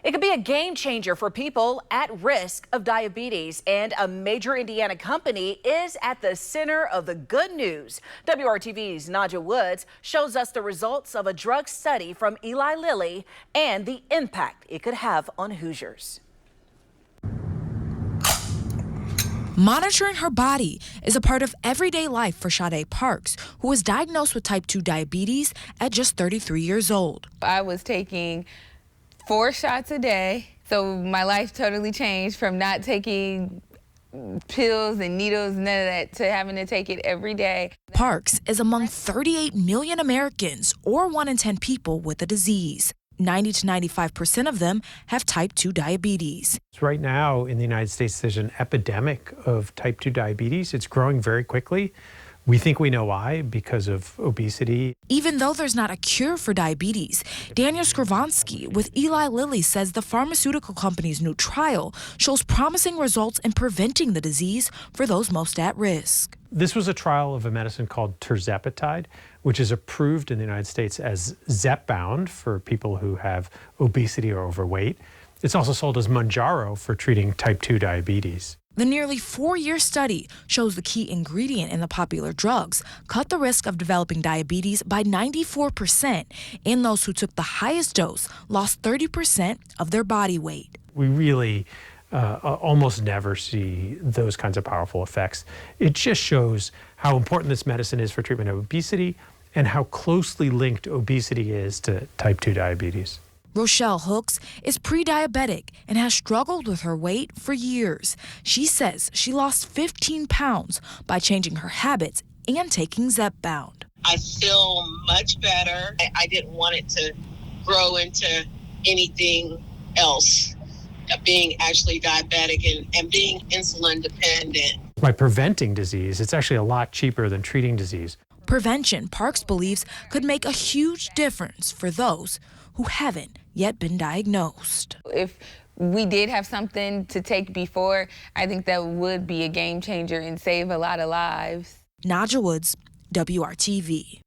It could be a game changer for people at risk of diabetes, and a major Indiana company is at the center of the good news. WRTV's Naja Woods shows us the results of a drug study from Eli Lilly and the impact it could have on Hoosiers. Monitoring her body is a part of everyday life for Sade Parks, who was diagnosed with type 2 diabetes at just 33 years old. I was taking 4 shots a day, so my life totally changed from not taking pills and needles, none of that, to having to take it every day. Parks is among 38 million Americans, or 1 in 10 people with the disease. 90 to 95% of them have type 2 diabetes. Right now in the United States, there's an epidemic of type 2 diabetes. It's growing very quickly. We think we know why, because of obesity. Even though there's not a cure for diabetes, Daniel Skrovansky with Eli Lilly says the pharmaceutical company's new trial shows promising results in preventing the disease for those most at risk. This was a trial of a medicine called tirzepatide, which is approved in the United States as Zepbound for people who have obesity or overweight. It's also sold as Mounjaro for treating type 2 diabetes. The nearly 4-year study shows the key ingredient in the popular drugs cut the risk of developing diabetes by 94%, and those who took the highest dose lost 30% of their body weight. We really almost never see those kinds of powerful effects. It just shows how important this medicine is for treatment of obesity and how closely linked obesity is to type 2 diabetes. Rochelle Hooks is pre-diabetic and has struggled with her weight for years. She says she lost 15 pounds by changing her habits and taking Zepbound. I feel much better. I didn't want it to grow into anything else, being actually diabetic and being insulin dependent. By preventing disease, it's actually a lot cheaper than treating disease. Prevention, Parks believes, could make a huge difference for those who haven't yet been diagnosed. If we did have something to take before, I think that would be a game changer and save a lot of lives. Naja Woods, WRTV.